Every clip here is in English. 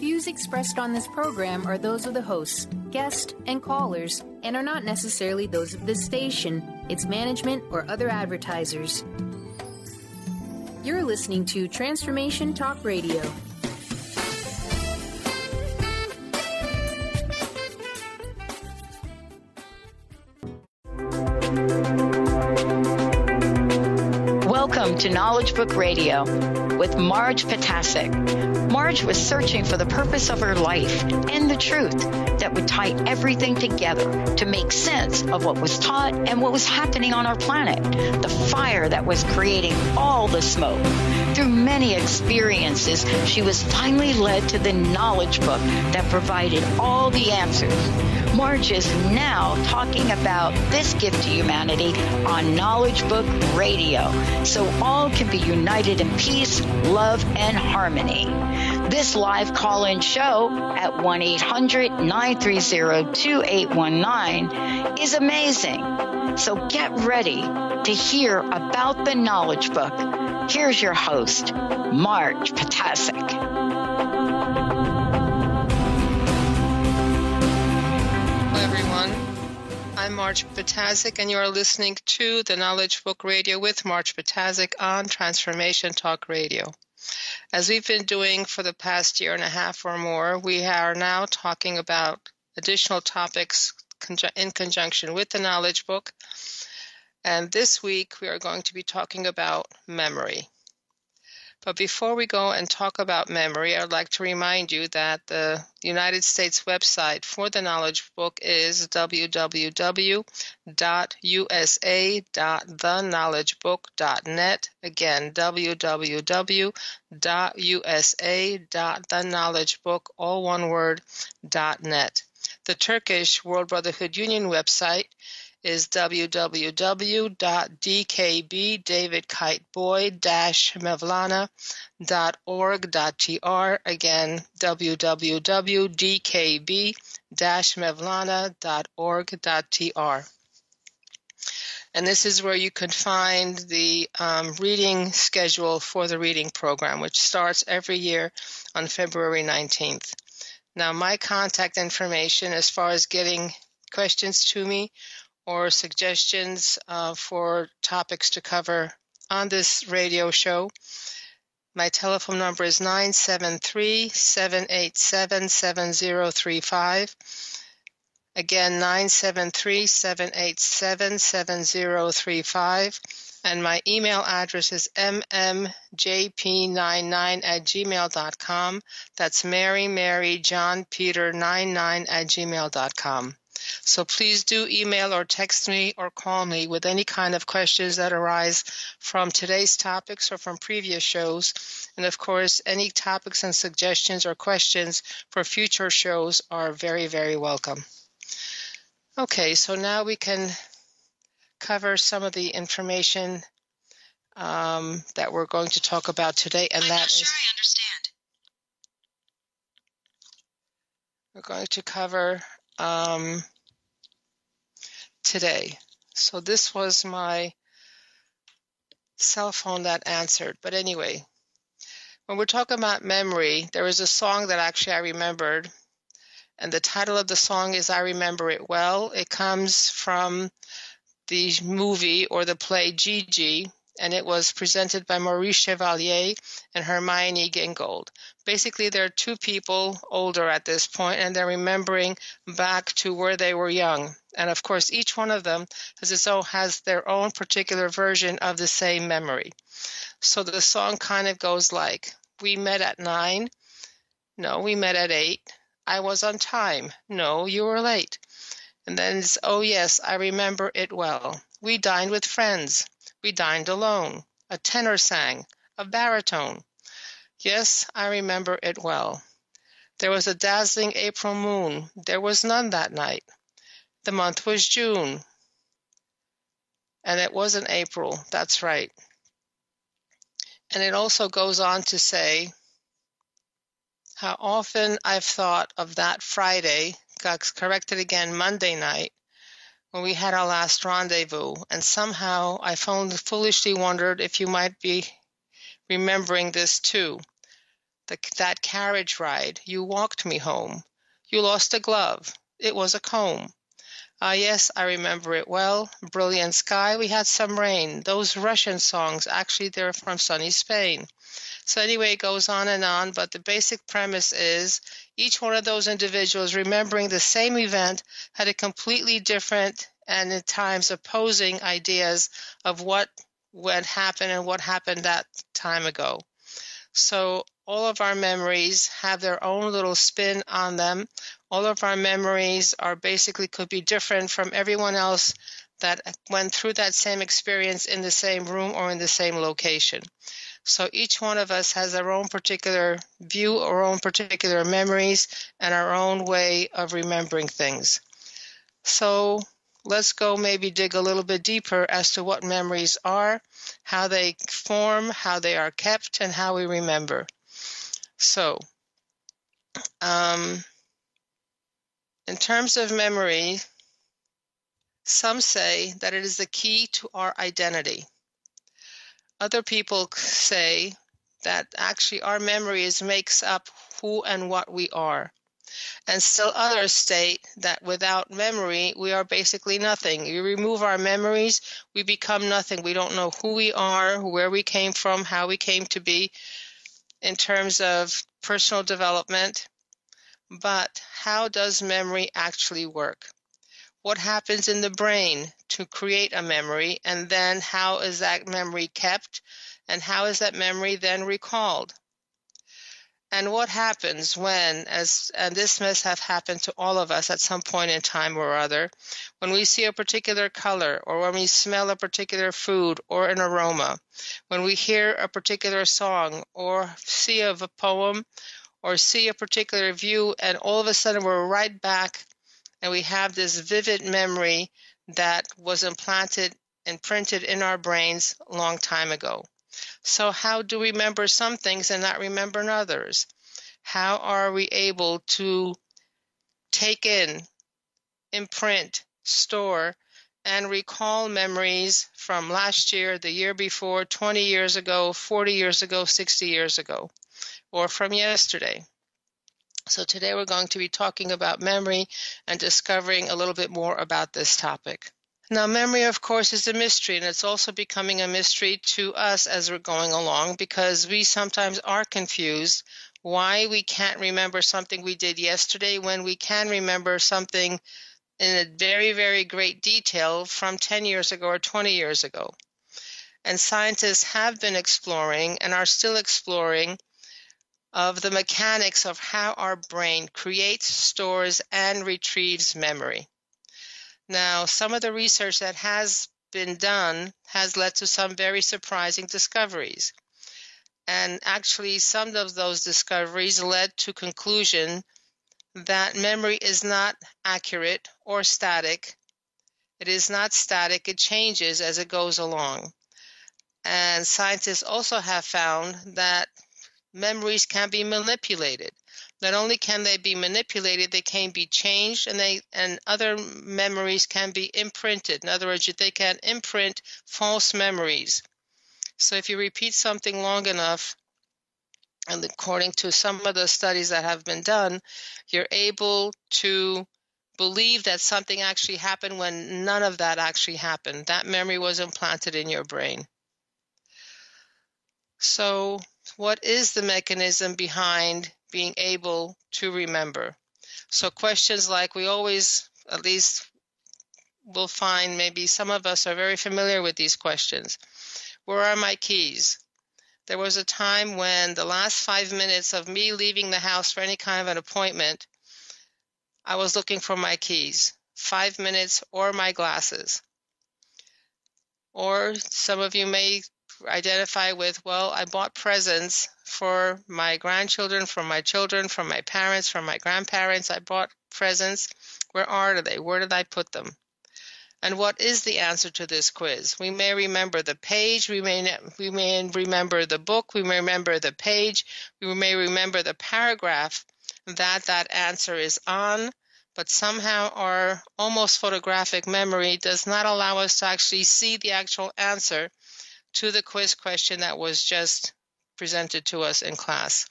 views expressed on this program are those of the hosts, guests, and callers, and are not necessarily those of this station, its management, or other advertisers. You're listening to Transformation Talk Radio. Welcome to Knowledge Book Radio with Marge Potasic. Marge was searching for the purpose of her life and the truth that would tie everything together to make sense of what was taught and what was happening on our planet, the fire that was creating all the smoke. Through many experiences, she was finally led to the knowledge book that provided all the answers. Marge is now talking about this gift to humanity on Knowledge Book Radio, so all can be united in peace, love, and harmony. This live call-in show at 1-800-930-2819 is amazing. So get ready to hear about the Knowledge Book. Here's your host, Marge Potasic. I'm Marge Potasic, and you are listening to the Knowledge Book Radio with Marge Potasic on Transformation Talk Radio. As we've been doing for the past year and a half or more, we are now talking about additional topics in conjunction with the Knowledge Book. And this week, we are going to be talking about memory. But before we go and talk about memory, I'd like to remind you that the United States website for the Knowledge Book is www.usa.theknowledgebook.net. Again, www.usa.theknowledgebook, all one word, .net. The Turkish World Brotherhood Union website is www.dkb-mevlana.org.tr. Again, www.dkb-mevlana.org.tr. And this is where you can find the reading schedule for the reading program, which starts every year on February 19th. Now, my contact information as far as getting questions to me or suggestions for topics to cover on this radio show. My telephone number is 973-787-7035. Again, 973-787-7035. And my email address is mmjp99@gmail.com. That's Mary John Peter 99@gmail.com. So please do email or text me or call me with any kind of questions that arise from today's topics or from previous shows. And of course, any topics and suggestions or questions for future shows are very, very welcome. Okay, so now we can cover some of the information that we're going to talk about today. And that is, I understand. We're going to cover today. So this was my cell phone that answered. But anyway, when we're talking about memory, there was a song that actually I remembered. And the title of the song is I Remember It Well. It comes from the movie or the play Gigi, and it was presented by Maurice Chevalier and Hermione Gingold. Basically, there are two people older at this point, and they're remembering back to where they were young. And of course, each one of them has their own particular version of the same memory. So the song kind of goes like, we met at 9. No, we met at 8. I was on time. No, you were late. And then it's, oh yes, I remember it well. We dined with friends. We dined alone. A tenor sang. A baritone. Yes, I remember it well. There was a dazzling April moon. There was none that night. The month was June. And it wasn't April. That's right. And it also goes on to say how often I've thought of that Friday, got corrected again Monday night, when we had our last rendezvous. And somehow I foolishly wondered if you might be remembering this too. that carriage ride. You walked me home. You lost a glove. It was a comb. Ah, yes, I remember it well. Brilliant sky, we had some rain. Those Russian songs, actually they're from sunny Spain. So anyway, it goes on, but the basic premise is each one of those individuals remembering the same event had a completely different and at times opposing ideas of what happened and what happened that time ago. So all of our memories have their own little spin on them. All of our memories are basically could be different from everyone else that went through that same experience in the same room or in the same location. So each one of us has our own particular view, our own particular memories, and our own way of remembering things. So let's go maybe dig a little bit deeper as to what memories are, how they form, how they are kept, and how we remember. So, in terms of memory, some say that it is the key to our identity. Other people say that actually our memories makes up who and what we are. And still others state that without memory, we are basically nothing. You remove our memories, we become nothing. We don't know who we are, where we came from, how we came to be in terms of personal development. But how does memory actually work? What happens in the brain to create a memory, and then how is that memory kept, and how is that memory then recalled? And what happens when, and this must have happened to all of us at some point in time or other, when we see a particular color, or when we smell a particular food or an aroma, when we hear a particular song, or see a poem, or see a particular view, and all of a sudden we're right back, and we have this vivid memory that was implanted and printed in our brains a long time ago. So how do we remember some things and not remember others? How are we able to take in, imprint, store, and recall memories from last year, the year before, 20 years ago, 40 years ago, 60 years ago, or from yesterday? So today we're going to be talking about memory and discovering a little bit more about this topic. Now, memory, of course, is a mystery, and it's also becoming a mystery to us as we're going along, because we sometimes are confused why we can't remember something we did yesterday when we can remember something in a very, very great detail from 10 years ago or 20 years ago. And scientists have been exploring and are still exploring of the mechanics of how our brain creates, stores, and retrieves memory. Now, some of the research that has been done has led to some very surprising discoveries. And actually, some of those discoveries led to conclusion that memory is not accurate or static. It is not static. It changes as it goes along. And scientists also have found that memories can be manipulated. Not only can they be manipulated, they can be changed, and other memories can be imprinted. In other words, they can imprint false memories. So if you repeat something long enough, and according to some of the studies that have been done, you're able to believe that something actually happened when none of that actually happened. That memory was implanted in your brain. So what is the mechanism behind being able to remember? So questions like we always, at least will find, maybe some of us are very familiar with these questions. Where are my keys? There was a time when the last 5 minutes of me leaving the house for any kind of an appointment, I was looking for my keys, 5 minutes, or my glasses. Or some of you may identify with, well, I bought presents for my grandchildren, for my children, for my parents, for my grandparents. I bought presents. Where are they? Where did I put them? And what is the answer to this quiz? We may remember the page, we may remember the book, we may remember the page, we may remember the paragraph that answer is on, but somehow our almost photographic memory does not allow us to actually see the actual answer to the quiz question that was just presented to us in class.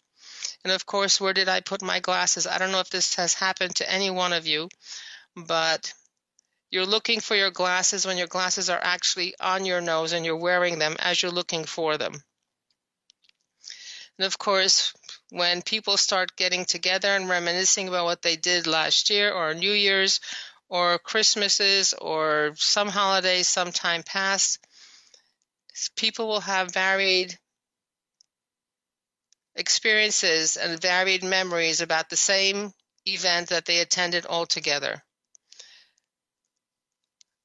And of course, where did I put my glasses? I don't know if this has happened to any one of you, but you're looking for your glasses when your glasses are actually on your nose and you're wearing them as you're looking for them. And of course, when people start getting together and reminiscing about what they did last year or New Year's or Christmases or some holidays sometime past, people will have varied experiences and varied memories about the same event that they attended all together.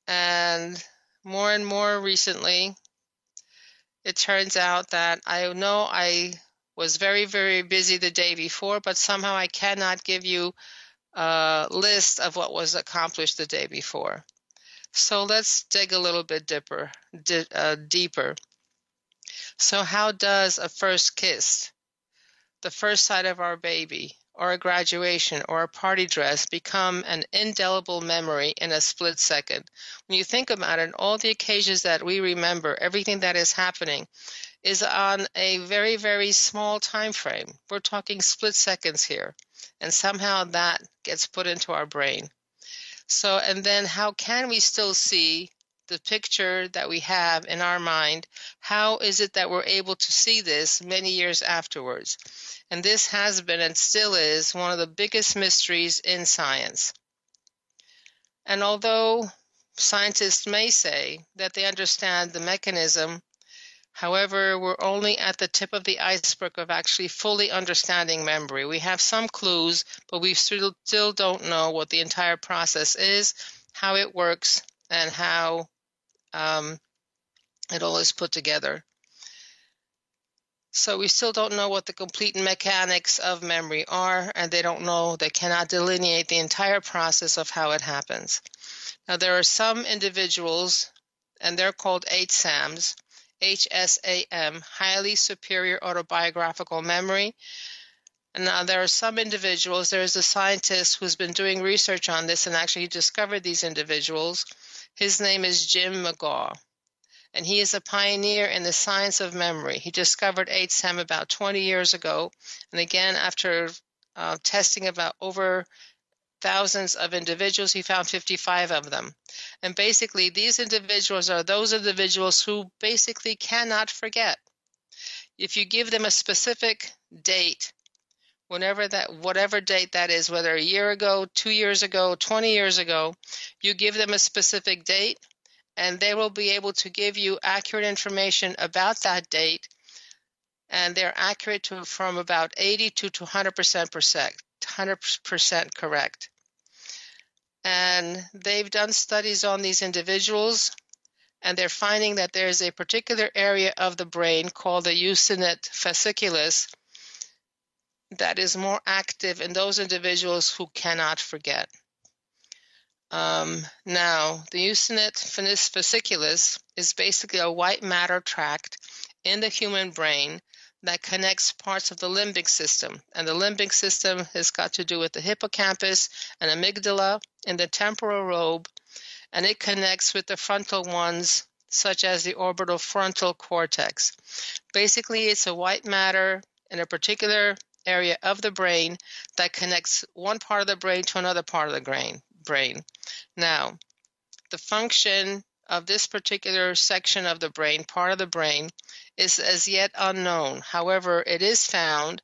And more recently, it turns out that I know I was very, very busy the day before, but somehow I cannot give you a list of what was accomplished the day before. So let's dig a little bit deeper. So how does a first kiss, the first sight of our baby, or a graduation, or a party dress become an indelible memory in a split second? When you think about it, all the occasions that we remember, everything that is happening, is on a very, very small time frame. We're talking split seconds here, and somehow that gets put into our brain. So, and then how can we still see the picture that we have in our mind? How is it that we're able to see this many years afterwards? And this has been and still is one of the biggest mysteries in science. And although scientists may say that they understand the mechanism, however, we're only at the tip of the iceberg of actually fully understanding memory. We have some clues, but we still don't know what the entire process is, how it works, and how it all is put together. So we still don't know what the complete mechanics of memory are, and they cannot delineate the entire process of how it happens. Now, there are some individuals, and they're called HSAMs, HSAM, highly superior autobiographical memory. And now there are some individuals, there is a scientist who's been doing research on this and actually discovered these individuals. His name is Jim McGaugh, and he is a pioneer in the science of memory. He discovered HSAM about 20 years ago, and again, after testing about over thousands of individuals, he found 55 of them. And basically, these individuals are those individuals who basically cannot forget. If you give them a specific date, whatever date that is, whether a year ago, 2 years ago, 20 years ago, you give them a specific date, and they will be able to give you accurate information about that date, and they're accurate from about 80 to 100% correct. And they've done studies on these individuals, and they're finding that there's a particular area of the brain called the Usenet fasciculus that is more active in those individuals who cannot forget. Now, the Usenet fasciculus is basically a white matter tract in the human brain that connects parts of the limbic system. And the limbic system has got to do with the hippocampus and amygdala in the temporal lobe, and it connects with the frontal ones, such as the orbital frontal cortex. Basically, it's a white matter in a particular area of the brain that connects one part of the brain to another part of the brain. Now, the function of this particular section of the brain, part of the brain, is as yet unknown. However, it is found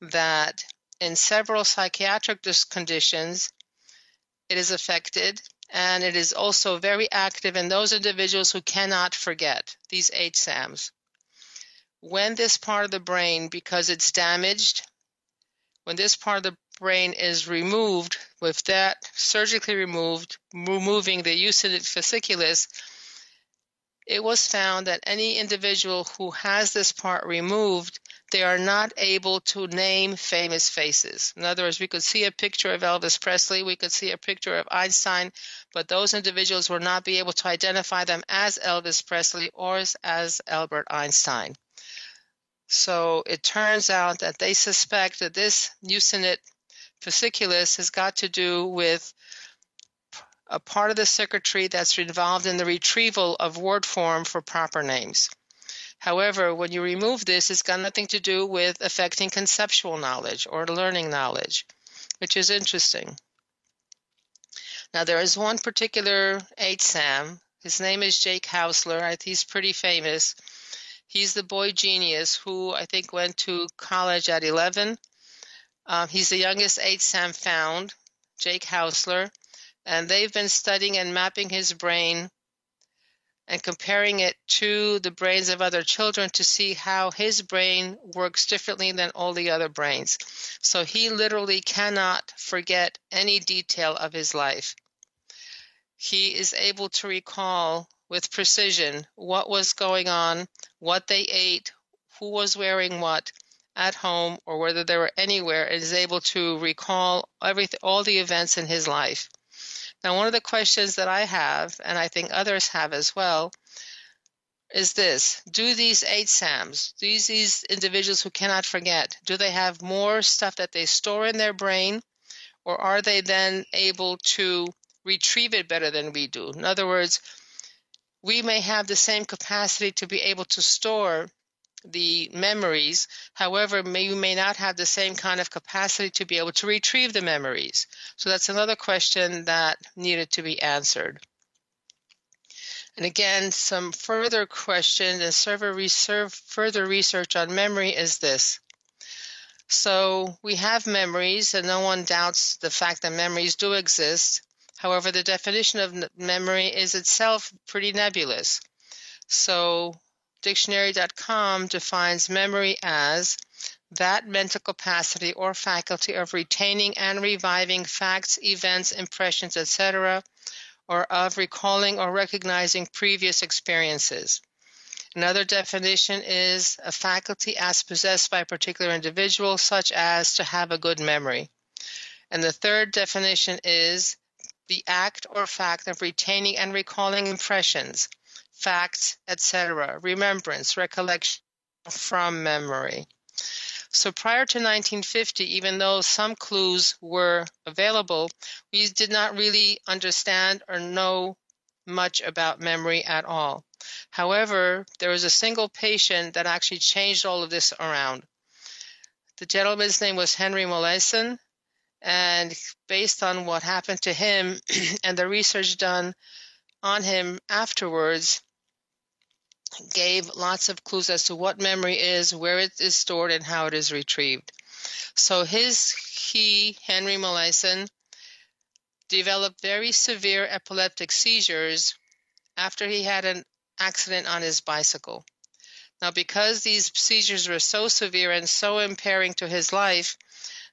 that in several psychiatric conditions, it is affected, and it is also very active in those individuals who cannot forget, these HSAMs. When this part of the brain, because it's damaged, when this part of the brain is removed, with that surgically removing the Usenet fasciculus, it was found that any individual who has this part removed, they are not able to name famous faces. In other words, we could see a picture of Elvis Presley, we could see a picture of Einstein, but those individuals will not be able to identify them as Elvis Presley or as Albert Einstein. So it turns out that they suspect that this Usenet fasciculus has got to do with a part of the circuitry that's involved in the retrieval of word form for proper names. However, when you remove this, it's got nothing to do with affecting conceptual knowledge or learning knowledge, which is interesting. Now, there is one particular HSAM. His name is Jake Hausler. He's pretty famous. He's the boy genius who I think went to college at 11. He's the youngest HSAM found, Jake Hausler, and they've been studying and mapping his brain and comparing it to the brains of other children to see how his brain works differently than all the other brains. So he literally cannot forget any detail of his life. He is able to recall with precision what was going on, what they ate, who was wearing what at home, or whether they were anywhere, and is able to recall all the events in his life. Now, one of the questions that I have, and I think others have as well, is this: do these HSAMs, these individuals who cannot forget, do they have more stuff that they store in their brain, or are they then able to retrieve it better than we do? In other words, we may have the same capacity to be able to store the memories. However, you may not have the same kind of capacity to be able to retrieve the memories. So that's another question that needed to be answered. And again, some further questions and further research on memory is this. So we have memories, and no one doubts the fact that memories do exist. However, the definition of memory is itself pretty nebulous. So Dictionary.com defines memory as that mental capacity or faculty of retaining and reviving facts, events, impressions, etc., or of recalling or recognizing previous experiences. Another definition is a faculty as possessed by a particular individual, such as to have a good memory. And the third definition is the act or fact of retaining and recalling impressions, facts, etc., remembrance, recollection from memory. So prior to 1950, even though some clues were available, we did not really understand or know much about memory at all. However, there was a single patient that actually changed all of this around. The gentleman's name was Henry Molaison, and based on what happened to him and the research done on him afterwards, gave lots of clues as to what memory is, where it is stored, and how it is retrieved. So Henry Molaison, developed very severe epileptic seizures after he had an accident on his bicycle. Now, because these seizures were so severe and so impairing to his life,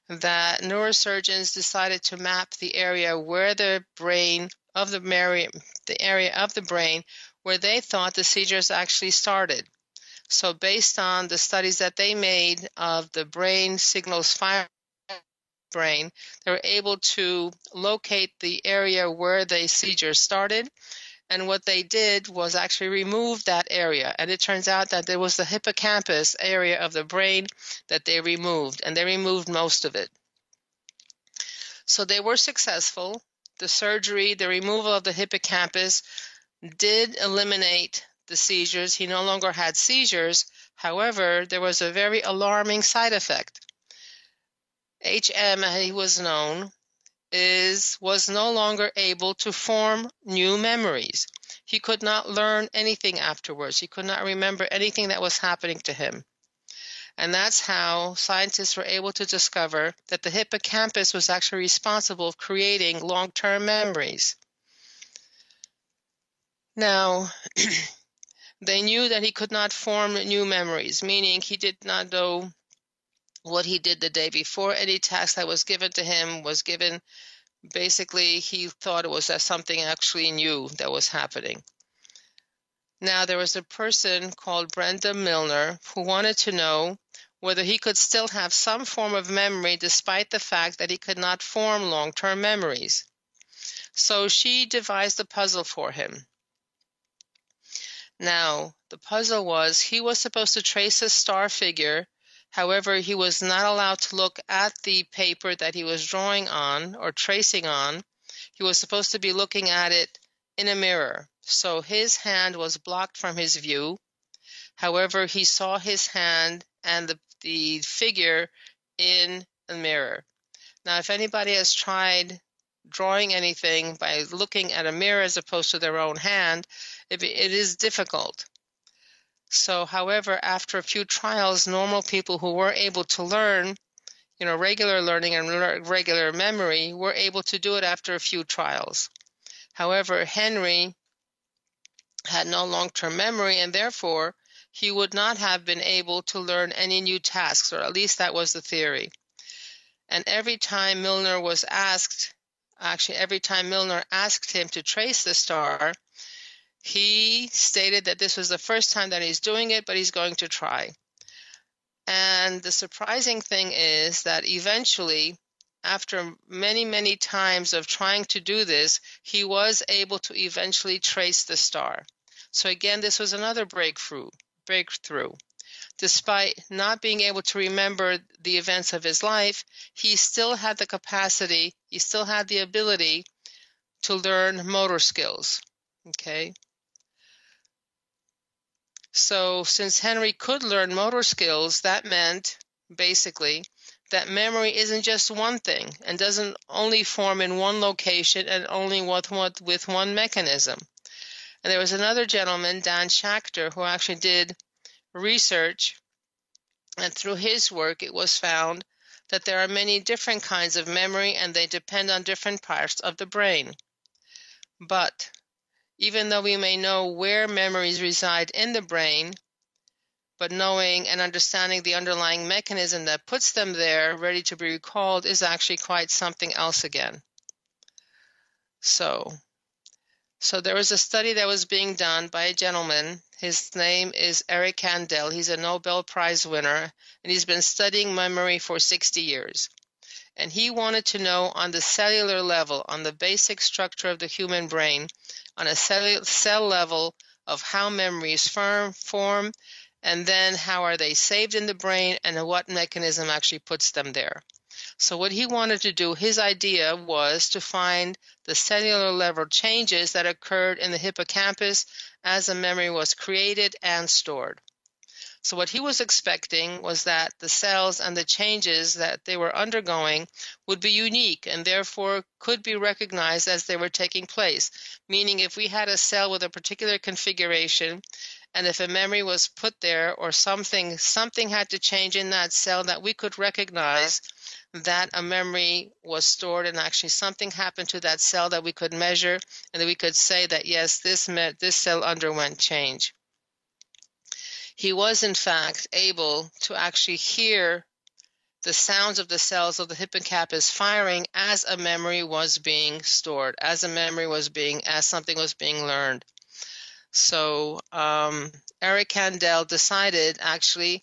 that neurosurgeons decided to map the area where the area of the brain where they thought the seizures actually started. So based on the studies that they made of the brain signals firing brain, they were able to locate the area where the seizures started. And what they did was actually remove that area. And it turns out that there was the hippocampus area of the brain that they removed, and they removed most of it. So they were successful. The surgery, the removal of the hippocampus, did eliminate the seizures. He no longer had seizures. However, there was a very alarming side effect. HM, he was known, was no longer able to form new memories. He could not learn anything afterwards. He could not remember anything that was happening to him. And that's how scientists were able to discover that the hippocampus was actually responsible for creating long-term memories. Now, they knew that he could not form new memories, meaning he did not know what he did the day before. Any task that was given to him was given. Basically, he thought it was something actually new that was happening. Now, there was a person called Brenda Milner who wanted to know whether he could still have some form of memory despite the fact that he could not form long-term memories. So she devised a puzzle for him. Now, the puzzle was he was supposed to trace a star figure. However, he was not allowed to look at the paper that he was drawing on or tracing on. He was supposed to be looking at it in a mirror. So his hand was blocked from his view. However, he saw his hand and the figure in the mirror. Now, if anybody has tried drawing anything by looking at a mirror as opposed to their own hand, it is difficult. So, however, after a few trials, normal people who were able to learn, regular learning and regular memory, were able to do it after a few trials. However, Henry had no long-term memory, and therefore he would not have been able to learn any new tasks, or at least that was the theory. And every time Milner was asked, every time Milner asked him to trace the star, he stated that this was the first time that he's doing it, but he's going to try. And the surprising thing is that eventually, after many, many times of trying to do this, he was able to eventually trace the star. So again, this was another breakthrough. Despite not being able to remember the events of his life, he still had the capacity, he still had the ability to learn motor skills. Okay? So since Henry could learn motor skills, that meant basically that memory isn't just one thing and doesn't only form in one location and only with one mechanism. And there was another gentleman, Dan Schachter, who actually did research, and through his work it was found that there are many different kinds of memory and they depend on different parts of the brain. But even though we may know where memories reside in the brain, but knowing and understanding the underlying mechanism that puts them there ready to be recalled is actually quite something else again. So there was a study that was being done by a gentleman. His name is Eric Kandel. He's a Nobel Prize winner, and he's been studying memory for 60 years. And he wanted to know on the cellular level, on the basic structure of the human brain, on a cell level of how memories form, and then how are they saved in the brain, and what mechanism actually puts them there. So what he wanted to do, his idea was to find the cellular level changes that occurred in the hippocampus as a memory was created and stored. So what he was expecting was that the cells and the changes that they were undergoing would be unique and therefore could be recognized as they were taking place. Meaning if we had a cell with a particular configuration, and if a memory was put there or something had to change in that cell, that we could recognize that a memory was stored and actually something happened to that cell that we could measure, and that we could say that yes, this cell underwent change. He was in fact able to actually hear the sounds of the cells of the hippocampus firing as a memory was being stored, as something was being learned. So Eric Kandel decided actually,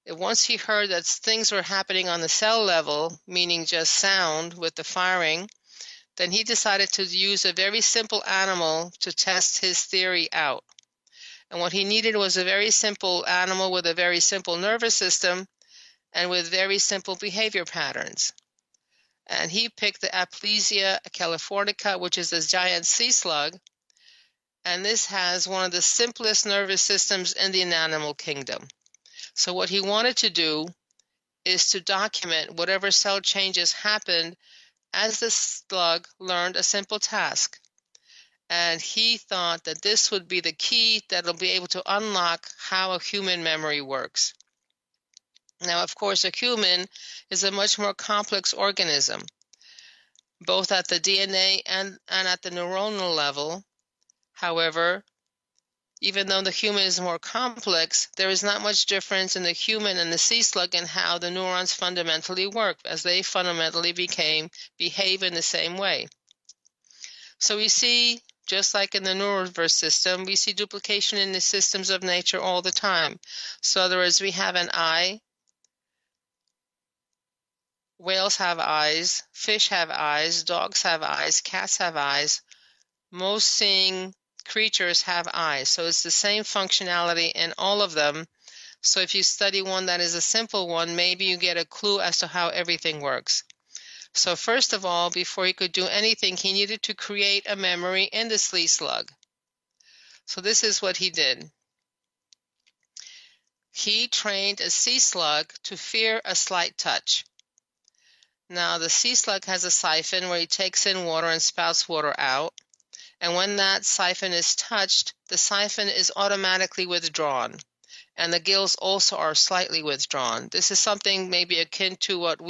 once he heard that things were happening on the cell level, meaning just sound with the firing, then he decided to use a very simple animal to test his theory out. And what he needed was a very simple animal with a very simple nervous system and with very simple behavior patterns. And he picked the Aplysia californica, which is this giant sea slug. And this has one of the simplest nervous systems in the animal kingdom. So what he wanted to do is to document whatever cell changes happened as the slug learned a simple task. And he thought that this would be the key that will be able to unlock how a human memory works. Now, of course, a human is a much more complex organism, both at the DNA and at the neuronal level. However, even though the human is more complex, there is not much difference in the human and the sea slug in how the neurons fundamentally work, as they fundamentally behave in the same way. So we see, just like in the neuroverse system, we see duplication in the systems of nature all the time. So in other words, we have an eye. Whales have eyes, fish have eyes, dogs have eyes, cats have eyes. Most seeing creatures have eyes. So it's the same functionality in all of them. So if you study one that is a simple one, maybe you get a clue as to how everything works. So first of all, before he could do anything, he needed to create a memory in the sea slug. So this is what he did. he trained a sea slug to fear a slight touch. Now, the sea slug has a siphon where he takes in water and spouts water out. And when that siphon is touched, the siphon is automatically withdrawn. And the gills also are slightly withdrawn. This is something maybe akin to what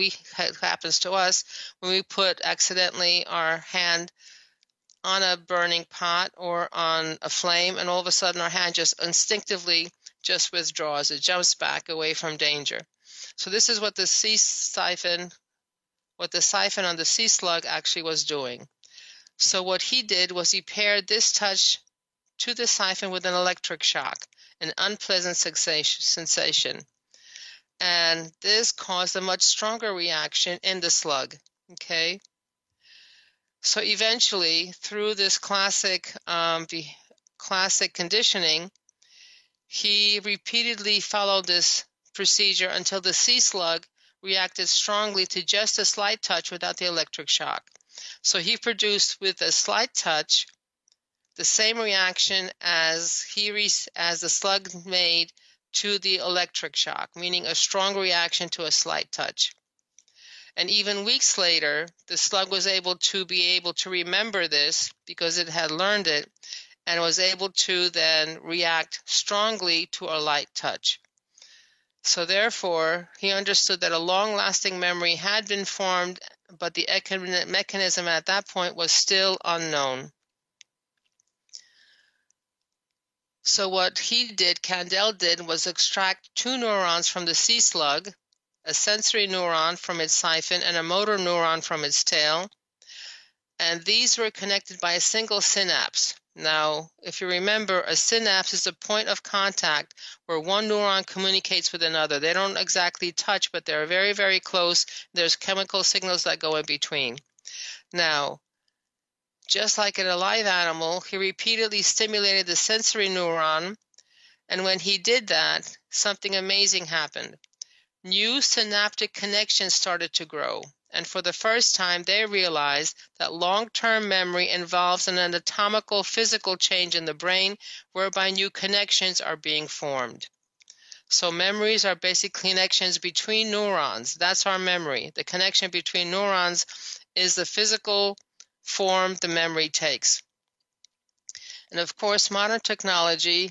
happens to us when we put accidentally our hand on a burning pot or on a flame, and all of a sudden our hand just instinctively just withdraws. It jumps back away from danger. So this is what the siphon on the sea slug actually was doing. So what he did was he paired this touch to the siphon with an electric shock, an unpleasant sensation. And this caused a much stronger reaction in the slug. Okay? So eventually, through this classic conditioning, he repeatedly followed this procedure until the sea slug reacted strongly to just a slight touch without the electric shock. So he produced with a slight touch the same reaction as the slug made to the electric shock, meaning a strong reaction to a slight touch. And even weeks later, the slug was able to remember this because it had learned it, and was able to then react strongly to a light touch. So therefore, he understood that a long-lasting memory had been formed, but the mechanism at that point was still unknown. So what Kandel did, was extract 2 neurons from the sea slug, a sensory neuron from its siphon and a motor neuron from its tail, and these were connected by a single synapse. Now, if you remember, a synapse is a point of contact where one neuron communicates with another. They don't exactly touch, but they're very, very close. There's chemical signals that go in between. Now, just like in a live animal, he repeatedly stimulated the sensory neuron, and when he did that, something amazing happened. New synaptic connections started to grow, and for the first time they realized that long-term memory involves an anatomical physical change in the brain whereby new connections are being formed. So memories are basically connections between neurons. That's our memory. The connection between neurons is the physical form the memory takes. And of course, modern technology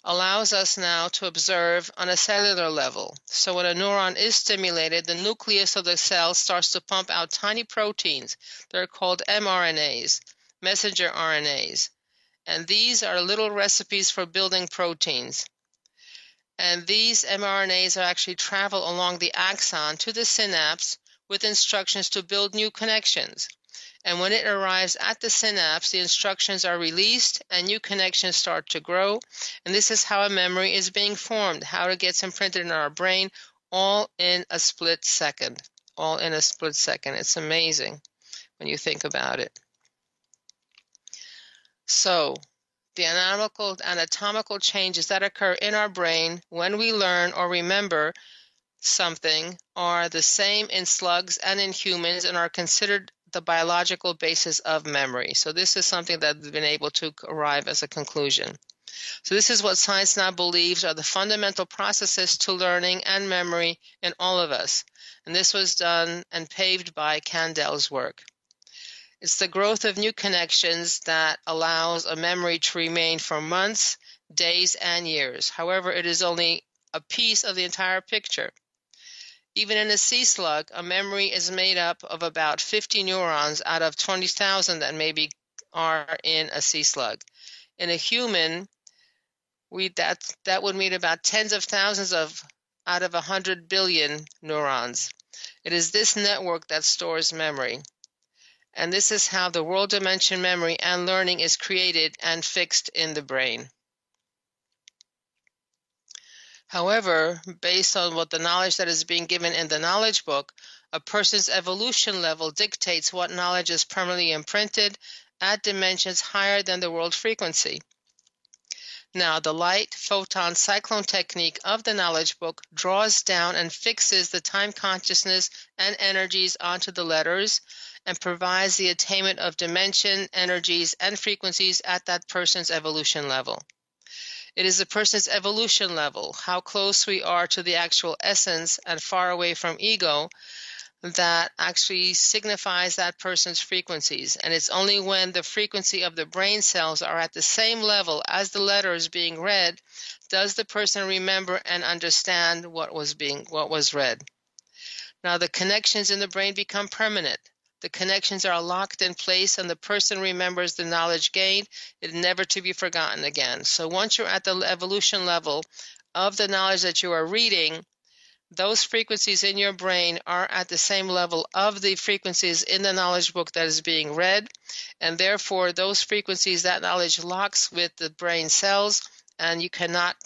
allows us now to observe on a cellular level. So when a neuron is stimulated, the nucleus of the cell starts to pump out tiny proteins. They're called mRNAs, messenger RNAs. And these are little recipes for building proteins. And these mRNAs actually travel along the axon to the synapse with instructions to build new connections. And when it arrives at the synapse, the instructions are released and new connections start to grow. And this is how a memory is being formed, how it gets imprinted in our brain, all in a split second. All in a split second. It's amazing when you think about it. So, the anatomical changes that occur in our brain when we learn or remember something are the same in slugs and in humans and are considered the biological basis of memory. So this is something that we've been able to arrive as a conclusion. So this is what science now believes are the fundamental processes to learning and memory in all of us. And this was done and paved by Kandel's work. It's the growth of new connections that allows a memory to remain for months, days, and years. However, it is only a piece of the entire picture. Even in a sea slug, a memory is made up of about 50 neurons out of 20,000 that maybe are in a sea slug. In a human, that would mean about tens of thousands out of 100 billion neurons. It is this network that stores memory. And this is how the world dimension memory and learning is created and fixed in the brain. However, based on what the knowledge that is being given in the knowledge book, a person's evolution level dictates what knowledge is permanently imprinted at dimensions higher than the world frequency. Now, the light photon cyclone technique of the knowledge book draws down and fixes the time consciousness and energies onto the letters and provides the attainment of dimension, energies, and frequencies at that person's evolution level. It is a person's evolution level, how close we are to the actual essence and far away from ego, that actually signifies that person's frequencies. And it's only when the frequency of the brain cells are at the same level as the letters being read does the person remember and understand what was read. Now the connections in the brain become permanent. The connections are locked in place and the person remembers the knowledge gained. It's never to be forgotten again. So once you're at the evolution level of the knowledge that you are reading, those frequencies in your brain are at the same level of the frequencies in the knowledge book that is being read, and therefore those frequencies, that knowledge locks with the brain cells, and you cannot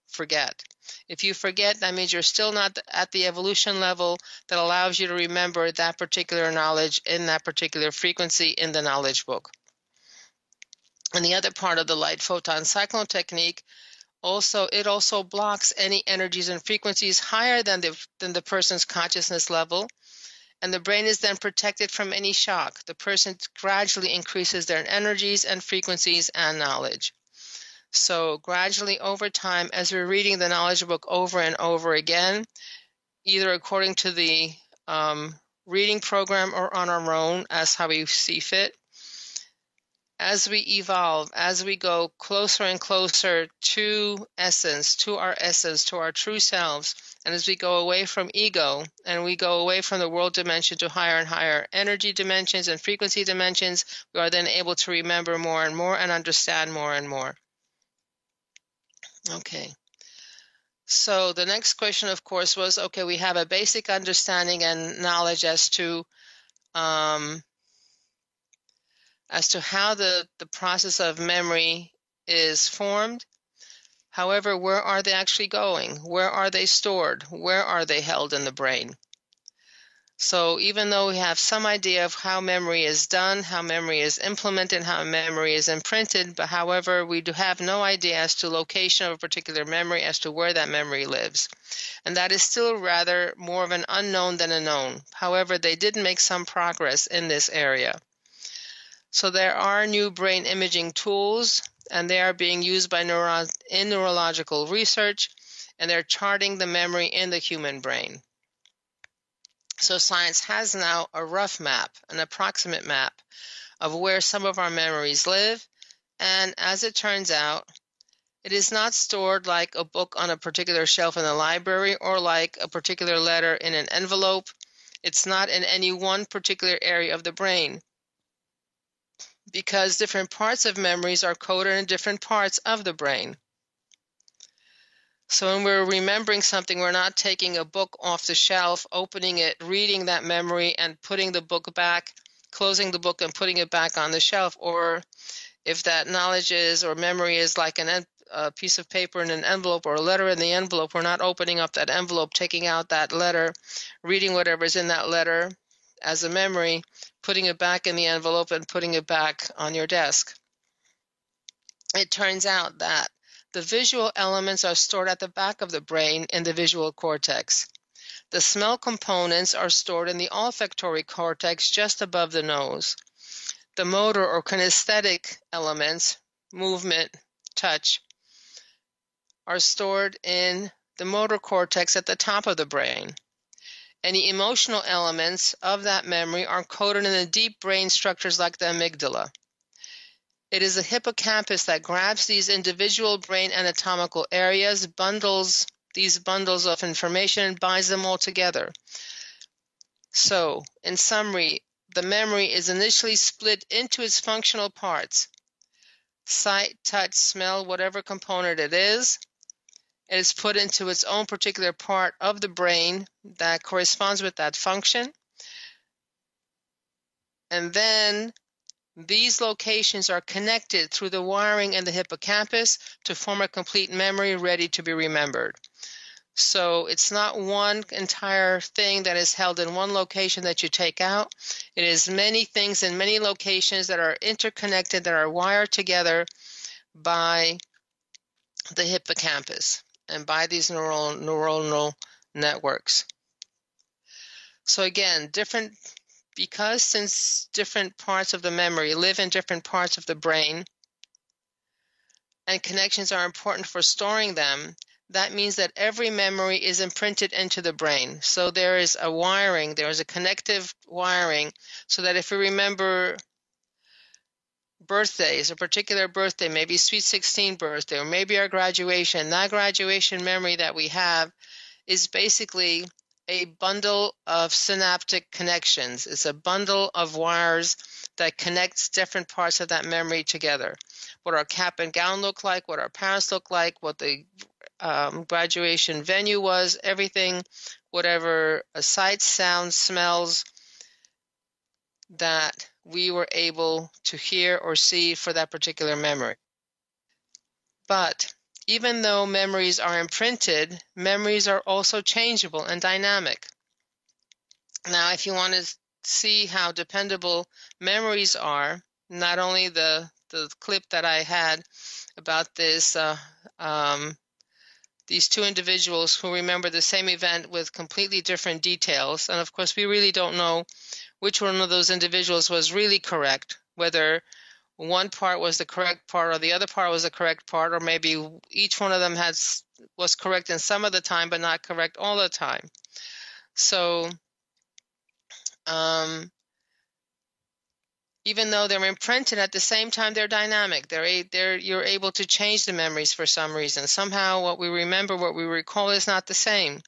forget. If you forget, that means you're still not at the evolution level that allows you to remember that particular knowledge in that particular frequency in the knowledge book. And the other part of the light photon cyclone technique, it also blocks any energies and frequencies higher than the person's consciousness level, and the brain is then protected from any shock. The person gradually increases their energies and frequencies and knowledge. So gradually over time, as we're reading the knowledge book over and over again, either according to the reading program or on our own, as how we see fit, as we evolve, as we go closer and closer to essence, to our true selves, and as we go away from ego and we go away from the world dimension to higher and higher energy dimensions and frequency dimensions, we are then able to remember more and more and understand more and more. Okay. So the next question, of course, was, okay, we have a basic understanding and knowledge as to how the process of memory is formed. However, where are they actually going? Where are they stored? Where are they held in the brain? So even though we have some idea of how memory is done, how memory is implemented, how memory is imprinted, but however, we do have no idea as to location of a particular memory, as to where that memory lives. And that is still rather more of an unknown than a known. However, they did make some progress in this area. So there are new brain imaging tools, and they are being used by in neurological research, and they're charting the memory in the human brain. So science has now a rough map, an approximate map of where some of our memories live, and as it turns out, it is not stored like a book on a particular shelf in the library or like a particular letter in an envelope. It's not in any one particular area of the brain, because different parts of memories are coded in different parts of the brain. So when we're remembering something, we're not taking a book off the shelf, opening it, reading that memory, and putting the book back, closing the book and putting it back on the shelf. Or if that knowledge is or memory is like a piece of paper in an envelope or a letter in the envelope, we're not opening up that envelope, taking out that letter, reading whatever's in that letter as a memory, putting it back in the envelope and putting it back on your desk. It turns out that the visual elements are stored at the back of the brain in the visual cortex. The smell components are stored in the olfactory cortex just above the nose. The motor or kinesthetic elements, movement, touch, are stored in the motor cortex at the top of the brain. Any emotional elements of that memory are coded in the deep brain structures like the amygdala. It is the hippocampus that grabs these individual brain anatomical areas, bundles these bundles of information, and binds them all together. So, in summary, the memory is initially split into its functional parts: sight, touch, smell, whatever component it is. It is put into its own particular part of the brain that corresponds with that function. And then these locations are connected through the wiring in the hippocampus to form a complete memory ready to be remembered. So it's not one entire thing that is held in one location that you take out. It is many things in many locations that are interconnected, that are wired together by the hippocampus and by these neuronal networks. So again, because since different parts of the memory live in different parts of the brain, and connections are important for storing them, that means that every memory is imprinted into the brain. So there is a wiring, there is a connective wiring, so that if we remember birthdays, a particular birthday, maybe Sweet 16 birthday, or maybe our graduation, that graduation memory that we have is basically a bundle of synaptic connections. It's a bundle of wires that connects different parts of that memory together. What our cap and gown look like, what our parents look like, what the graduation venue was, everything, whatever sights, sounds, smells that we were able to hear or see for that particular memory. But even though memories are imprinted, memories are also changeable and dynamic. Now, if you want to see how dependable memories are, not only the clip that I had about this, these two individuals who remember the same event with completely different details, and of course we really don't know which one of those individuals was really correct, whether one part was the correct part or the other part was the correct part, or maybe each one of them was correct in some of the time but not correct all the time. So even though they're imprinted, at the same time they're dynamic. You're able to change the memories for some reason. Somehow what we remember, what we recall is not the same.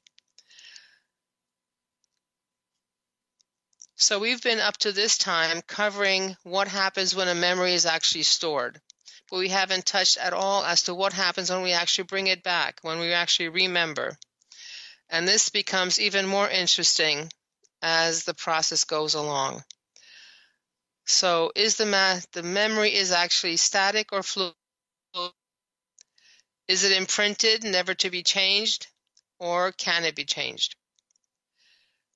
So we've been up to this time covering what happens when a memory is actually stored, but we haven't touched at all as to what happens when we actually bring it back, when we actually remember. And this becomes even more interesting as the process goes along. So is the memory is actually static or fluid? Is it imprinted, never to be changed, or can it be changed?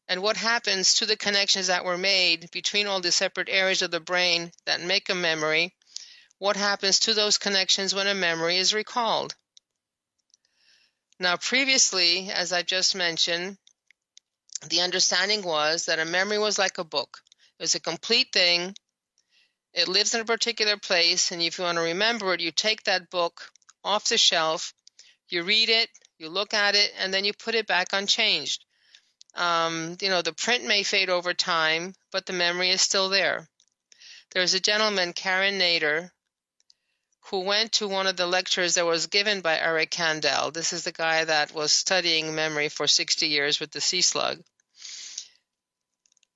And what happens to the connections that were made between all the separate areas of the brain that make a memory? What happens to those connections when a memory is recalled? Now, previously, as I just mentioned, the understanding was that a memory was like a book. It was a complete thing. It lives in a particular place, and if you want to remember it, you take that book off the shelf, you read it, you look at it, and then you put it back unchanged. The print may fade over time, but the memory is still there. There's a gentleman, Karen Nader, who went to one of the lectures that was given by Eric Kandel. This is the guy that was studying memory for 60 years with the sea slug.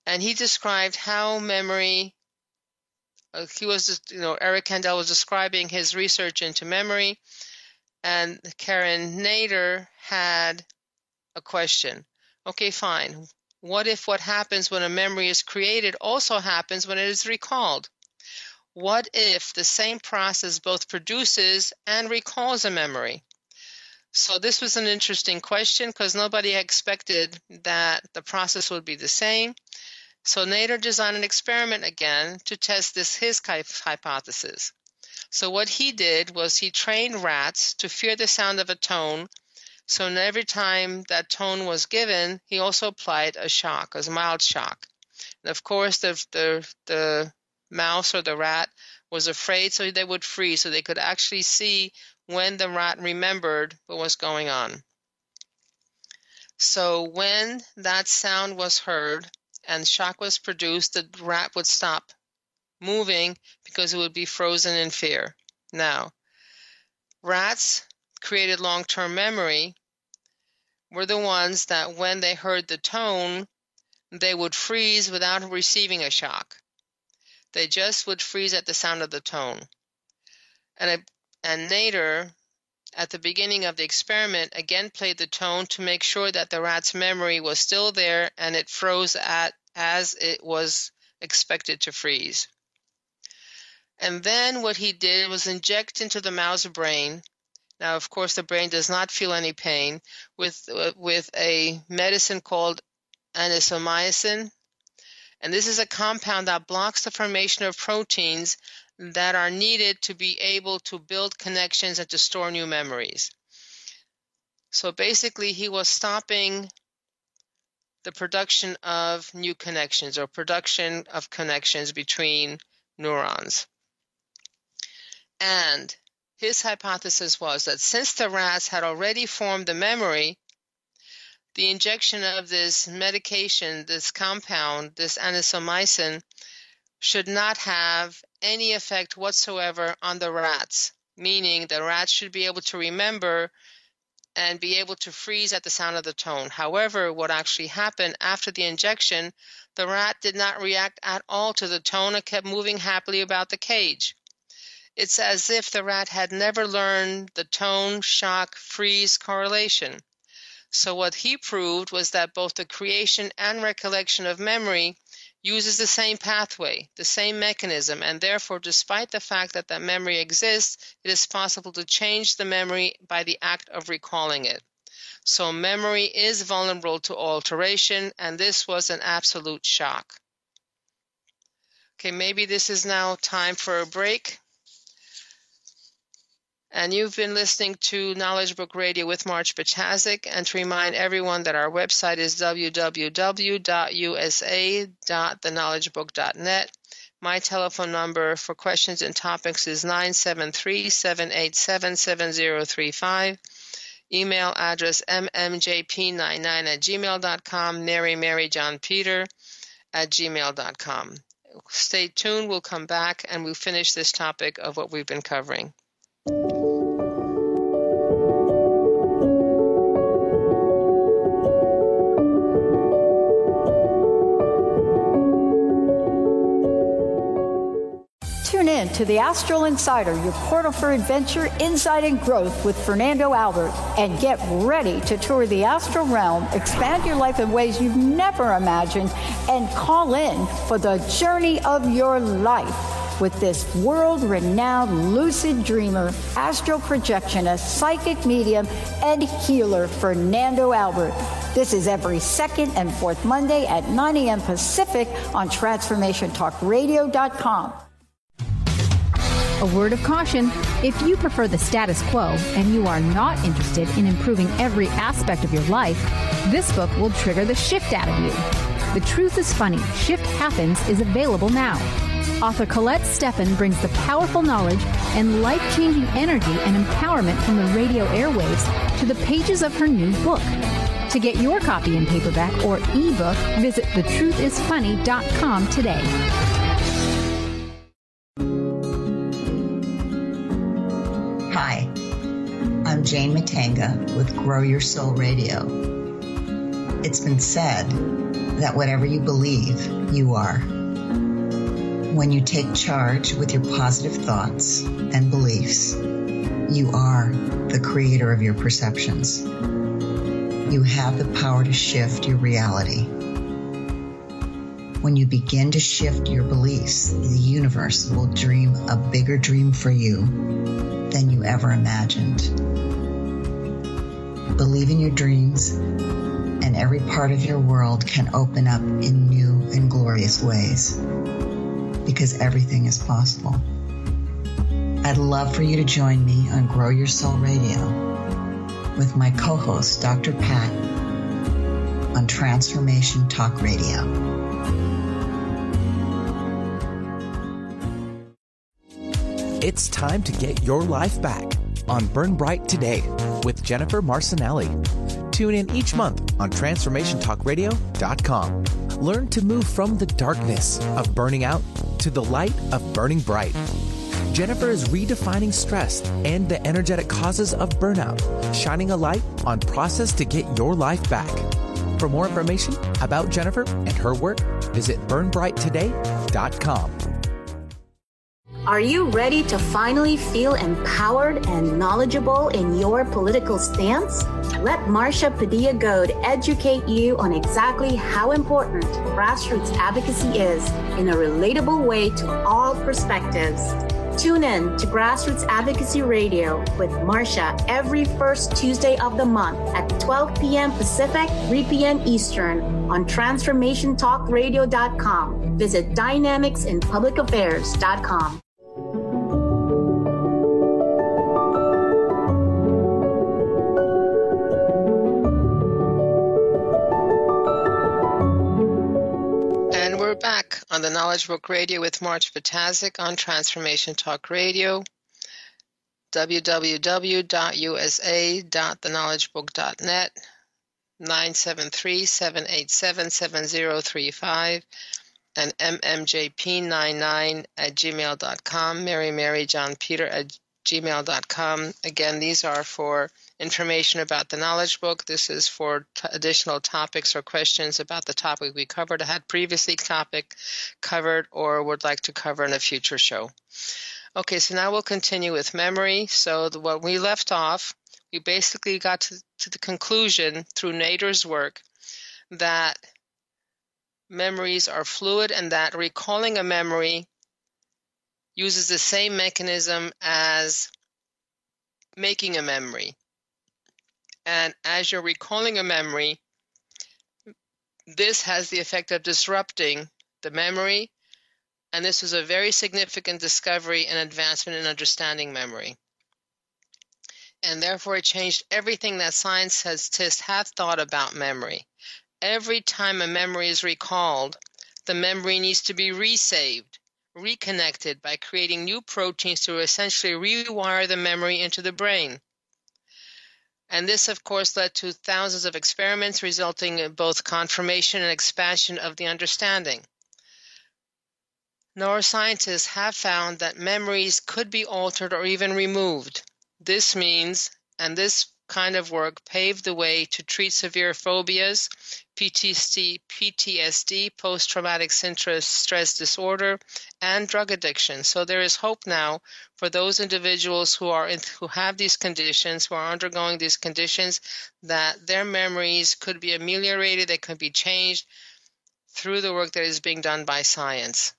And he described how memory, Eric Kandel was describing his research into memory, and Karen Nader had a question. Okay, fine. What if what happens when a memory is created also happens when it is recalled? What if the same process both produces and recalls a memory? So this was an interesting question because nobody expected that the process would be the same. So Nader designed an experiment again to test his hypothesis. So what he did was he trained rats to fear the sound of a tone. So every time that tone was given, he also applied a shock, a mild shock. And of course, the mouse or the rat was afraid, so they would freeze, so they could actually see when the rat remembered what was going on. So when that sound was heard and shock was produced, the rat would stop moving because it would be frozen in fear. Now, rats created long-term memory were the ones that when they heard the tone, they would freeze without receiving a shock. They just would freeze at the sound of the tone. And Nader, at the beginning of the experiment, again played the tone to make sure that the rat's memory was still there and it froze as it was expected to freeze. And then what he did was inject into the mouse brain. Now, of course, the brain does not feel any pain with a medicine called anisomycin. And this is a compound that blocks the formation of proteins that are needed to be able to build connections and to store new memories. So basically, he was stopping the production of new connections or production of connections between neurons. And his hypothesis was that since the rats had already formed the memory, the injection of this medication, this compound, this anisomycin, should not have any effect whatsoever on the rats, meaning the rats should be able to remember and be able to freeze at the sound of the tone. However, what actually happened after the injection, the rat did not react at all to the tone and kept moving happily about the cage. It's as if the rat had never learned the tone, shock, freeze correlation. So what he proved was that both the creation and recollection of memory uses the same pathway, the same mechanism, and therefore, despite the fact that that memory exists, it is possible to change the memory by the act of recalling it. So memory is vulnerable to alteration, and this was an absolute shock. Okay, maybe this is now time for a break. And you've been listening to Knowledge Book Radio with Marge Pachacek, and to remind everyone that our website is www.usa.theknowledgebook.net. My telephone number for questions and topics is 973-787-7035. Email address mmjp99@gmail.com, maryjohnpeter@gmail.com. Stay tuned. We'll come back and we'll finish this topic of what we've been covering. Tune in to the Astral Insider, your portal for adventure, insight, and growth with Fernando Albert. And get ready to tour the astral realm, expand your life in ways you've never imagined, and call in for the journey of your life with this world-renowned lucid dreamer, astral projectionist, psychic medium, and healer, Fernando Albert. This is every second and fourth Monday at 9 a.m. Pacific on TransformationTalkRadio.com. A word of caution: if you prefer the status quo and you are not interested in improving every aspect of your life, this book will trigger the shift out of you. The Truth is Funny, Shift Happens is available now. Author Colette Steffen brings the powerful knowledge and life-changing energy and empowerment from the radio airwaves to the pages of her new book. To get your copy in paperback or ebook, visit thetruthisfunny.com today. Hi, I'm Jane Matanga with Grow Your Soul Radio. It's been said that whatever you believe, you are. When you take charge with your positive thoughts and beliefs, you are the creator of your perceptions. You have the power to shift your reality. When you begin to shift your beliefs, the universe will dream a bigger dream for you than you ever imagined. Believe in your dreams, and every part of your world can open up in new and glorious ways, because everything is possible. I'd love for you to join me on Grow Your Soul Radio with my co-host, Dr. Pat, on Transformation Talk Radio. It's time to get your life back on Burn Bright Today with Jennifer Marcinelli. Tune in each month on TransformationTalkRadio.com. Learn to move from the darkness of burning out to the light of burning bright. Jennifer is redefining stress and the energetic causes of burnout, shining a light on process to get your life back. For more information about Jennifer and her work, visit burnbrighttoday.com. Are you ready to finally feel empowered and knowledgeable in your political stance? Let Marsha Padilla-Goad educate you on exactly how important grassroots advocacy is in a relatable way to all perspectives. Tune in to Grassroots Advocacy Radio with Marsha every first Tuesday of the month at 12 p.m. Pacific, 3 p.m. Eastern on TransformationTalkRadio.com. Visit DynamicsInPublicAffairs.com. We're back on the Knowledge Book Radio with Marge Pachacek on Transformation Talk Radio. www.usa.theknowledgebook.net, 973-787-7035, and mmjp99@gmail.com, marymaryjohnpeter@gmail.com. Again, these are for information about the Knowledge Book. This is for additional topics or questions about the topic we covered, had previously covered, or would like to cover in a future show. Okay, so now we'll continue with memory. So what we left off, we basically got to the conclusion through Nader's work that memories are fluid and that recalling a memory uses the same mechanism as making a memory. And as you're recalling a memory, this has the effect of disrupting the memory, and this was a very significant discovery and advancement in understanding memory. And therefore it changed everything that scientists have thought about memory. Every time a memory is recalled, the memory needs to be resaved, reconnected by creating new proteins to essentially rewire the memory into the brain. And this, of course, led to thousands of experiments, resulting in both confirmation and expansion of the understanding. Neuroscientists have found that memories could be altered or even removed. This means, and this kind of work paved the way to treat severe phobias, PTSD, post-traumatic stress disorder, and drug addiction. So there is hope now for those individuals who have these conditions, who are undergoing these conditions, that their memories could be ameliorated, they could be changed through the work that is being done by science.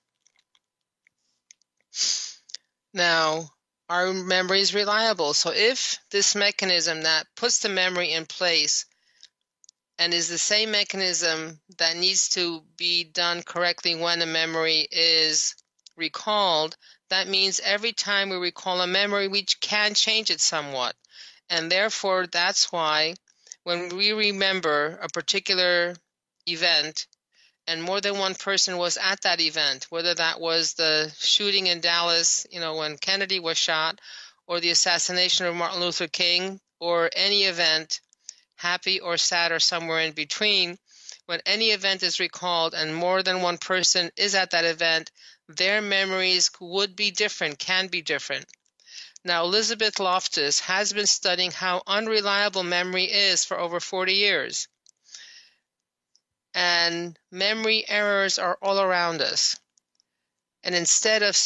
Now, are memories reliable? So if this mechanism that puts the memory in place and is the same mechanism that needs to be done correctly when a memory is recalled, that means every time we recall a memory, we can change it somewhat. And therefore, that's why when we remember a particular event, and more than one person was at that event, whether that was the shooting in Dallas, when Kennedy was shot, or the assassination of Martin Luther King, or any event, happy or sad or somewhere in between, when any event is recalled and more than one person is at that event, their memories would be different, can be different. Now, Elizabeth Loftus has been studying how unreliable memory is for over 40 years. And memory errors are all around us. And instead of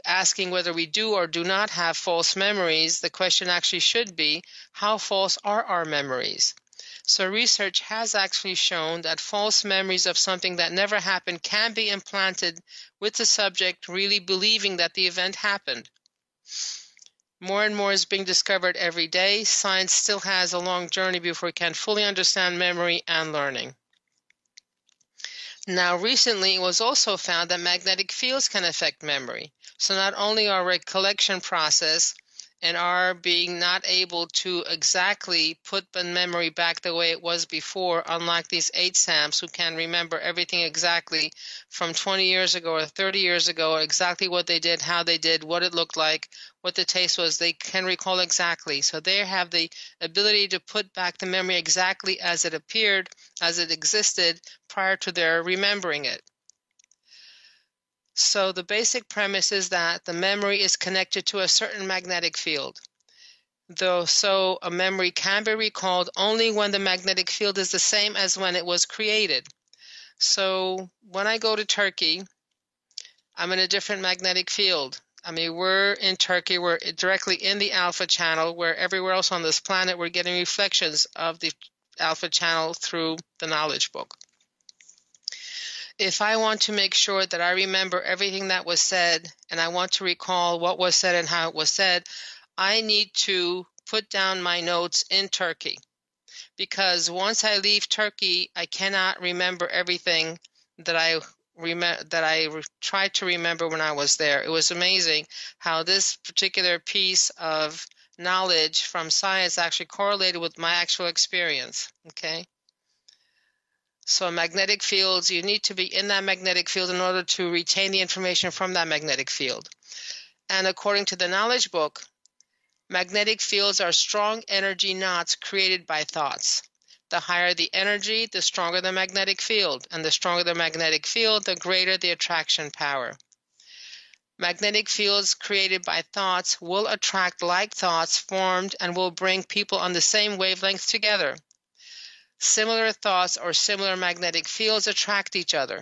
asking whether we do or do not have false memories, the question actually should be, how false are our memories? So research has actually shown that false memories of something that never happened can be implanted with the subject really believing that the event happened. More and more is being discovered every day. Science still has a long journey before it can fully understand memory and learning. Now, recently it was also found that magnetic fields can affect memory. So not only our recollection process and our being not able to exactly put the memory back the way it was before, unlike these 8 SAMs who can remember everything exactly from 20 years ago or 30 years ago, exactly what they did, how they did, what it looked like, what the taste was, they can recall exactly. So they have the ability to put back the memory exactly as it appeared, as it existed prior to their remembering it. So the basic premise is that the memory is connected to a certain magnetic field. So a memory can be recalled only when the magnetic field is the same as when it was created. So when I go to Turkey, I'm in a different magnetic field. We're in Turkey, we're directly in the alpha channel, where everywhere else on this planet we're getting reflections of the alpha channel through the Knowledge Book. If I want to make sure that I remember everything that was said, and I want to recall what was said and how it was said, I need to put down my notes in Turkey. Because once I leave Turkey, I cannot remember everything that I tried to remember when I was there. It was amazing how this particular piece of knowledge from science actually correlated with my actual experience. Okay. So magnetic fields, you need to be in that magnetic field in order to retain the information from that magnetic field. And according to the Knowledge Book, Magnetic fields are strong energy knots created by thoughts. The higher the energy, the stronger the magnetic field, and the stronger the magnetic field, the greater the attraction power. Magnetic fields created by thoughts will attract like thoughts formed and will bring people on the same wavelength together. Similar thoughts or similar magnetic fields attract each other.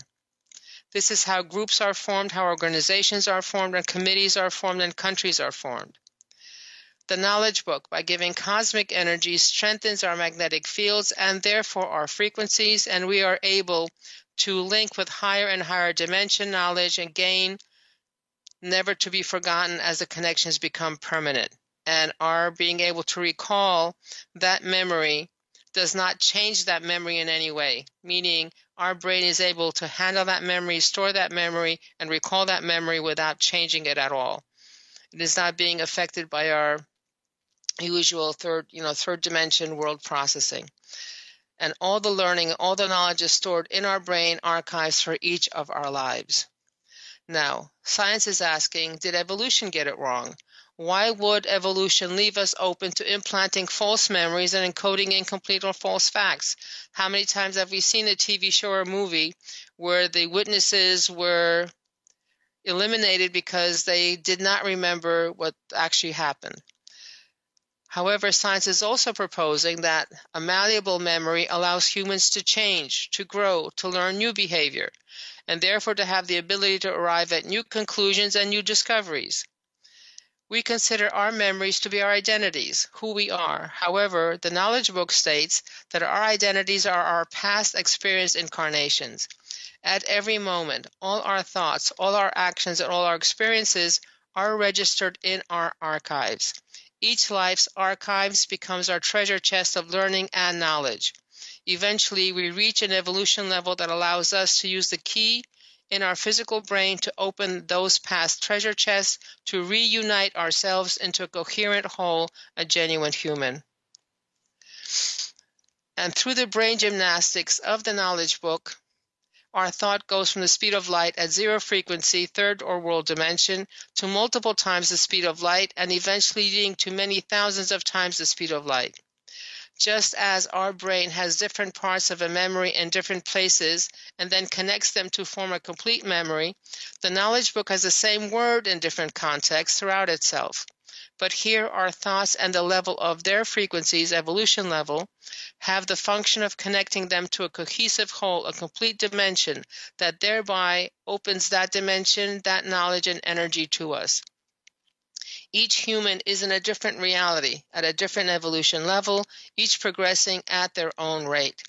This is how groups are formed, how organizations are formed, and committees are formed, and countries are formed. The Knowledge Book, by giving cosmic energy, strengthens our magnetic fields and therefore our frequencies, and we are able to link with higher and higher dimension knowledge and gain never to be forgotten as the connections become permanent. And our being able to recall that memory does not change that memory in any way, meaning our brain is able to handle that memory, store that memory, and recall that memory without changing it at all. It is not being affected by our usual third dimension world processing. And all the learning, all the knowledge is stored in our brain archives for each of our lives. Now, science is asking, did evolution get it wrong? Why would evolution leave us open to implanting false memories and encoding incomplete or false facts? How many times have we seen a TV show or movie where the witnesses were eliminated because they did not remember what actually happened? However, science is also proposing that a malleable memory allows humans to change, to grow, to learn new behavior, and therefore to have the ability to arrive at new conclusions and new discoveries. We consider our memories to be our identities, who we are. However, the Knowledge Book states that our identities are our past experienced incarnations. At every moment, all our thoughts, all our actions, and all our experiences are registered in our archives. Each life's archives becomes our treasure chest of learning and knowledge. Eventually, we reach an evolution level that allows us to use the key in our physical brain to open those past treasure chests, to reunite ourselves into a coherent whole, a genuine human. And through the brain gymnastics of the Knowledge Book, our thought goes from the speed of light at zero frequency, third or world dimension, to multiple times the speed of light, and eventually leading to many thousands of times the speed of light. Just as our brain has different parts of a memory in different places and then connects them to form a complete memory, the Knowledge Book has the same word in different contexts throughout itself. But here our thoughts and the level of their frequencies, evolution level, have the function of connecting them to a cohesive whole, a complete dimension that thereby opens that dimension, that knowledge and energy to us. Each human is in a different reality, at a different evolution level, each progressing at their own rate.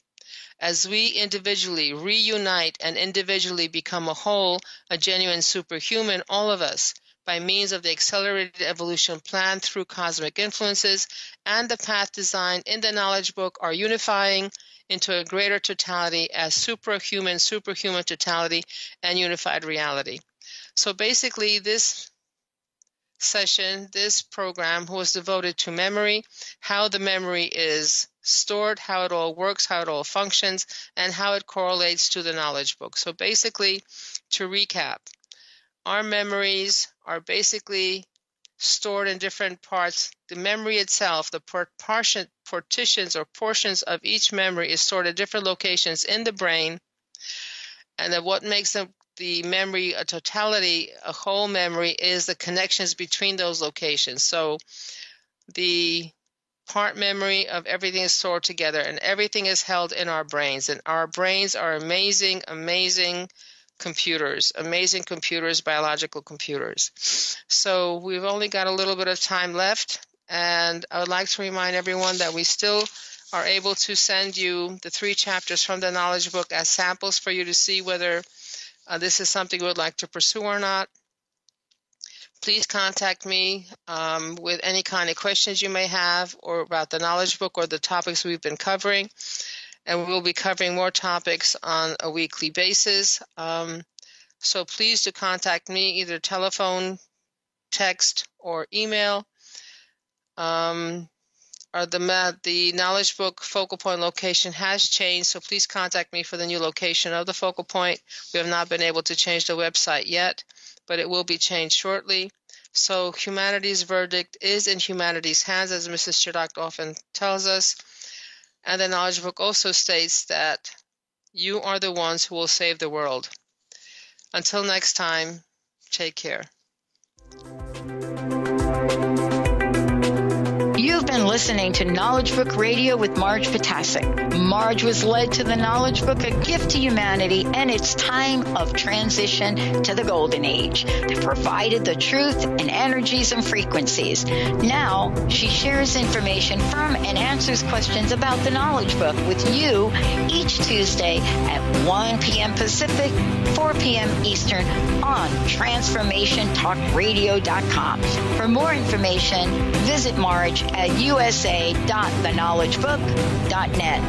As we individually reunite and individually become a whole, a genuine superhuman, all of us, by means of the accelerated evolution plan through cosmic influences and the path designed in the Knowledge Book, are unifying into a greater totality as superhuman totality and unified reality. So basically this session, this program was devoted to memory, how the memory is stored, how it all works, how it all functions, and how it correlates to the Knowledge Book. So basically, to recap, our memories are basically stored in different parts. The memory itself, the partitions or portions of each memory is stored at different locations in the brain, and then what makes the memory a totality, a whole memory, is the connections between those locations. So the part memory of everything is stored together, and everything is held in our brains, and our brains are amazing computers, biological computers. So we've only got a little bit of time left, and I would like to remind everyone that we still are able to send you the 3 chapters from the Knowledge Book as samples for you to see whether this is something you would like to pursue or not. Please contact me with any kind of questions you may have or about the Knowledge Book or the topics we've been covering. And we'll be covering more topics on a weekly basis. So please do contact me, either telephone, text, or email. The Knowledge Book focal point location has changed, so please contact me for the new location of the focal point. We have not been able to change the website yet, but it will be changed shortly. So humanity's verdict is in humanity's hands, as Mrs. Shiddock often tells us. And the Knowledge Book also states that you are the ones who will save the world. Until next time, take care. You've been listening to Knowledge Book Radio with Marge Potasic. Marge was led to the Knowledge Book, a gift to humanity, and its time of transition to the Golden Age that provided the truth and energies and frequencies. Now, she shares information from and answers questions about the Knowledge Book with you each Tuesday at 1 p.m. Pacific, 4 p.m. Eastern on TransformationTalkRadio.com. For more information, visit Marge at usa.theknowledgebook.net.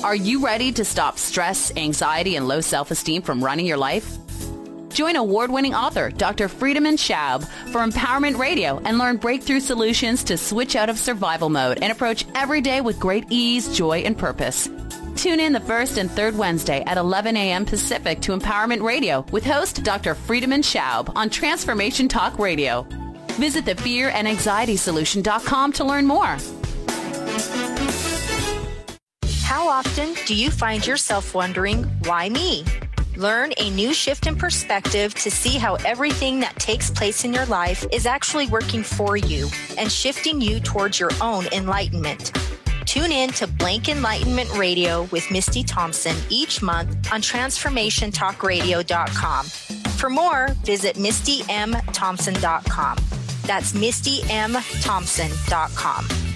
Are you ready to stop stress, anxiety, and low self-esteem from running your life? Join award-winning author Dr. Friedemann Schaub for Empowerment Radio and learn breakthrough solutions to switch out of survival mode and approach every day with great ease, joy, and purpose. Tune in the first and third Wednesday at 11 a.m. Pacific to Empowerment Radio with host Dr. Friedemann Schaub on Transformation Talk Radio. Visit thefearandanxietysolution.com to learn more. How often do you find yourself wondering, why me? Learn a new shift in perspective to see how everything that takes place in your life is actually working for you and shifting you towards your own enlightenment. Tune in to Blank Enlightenment Radio with Misty Thompson each month on TransformationTalkRadio.com. For more, visit MistyMThompson.com. That's MistyMThompson.com.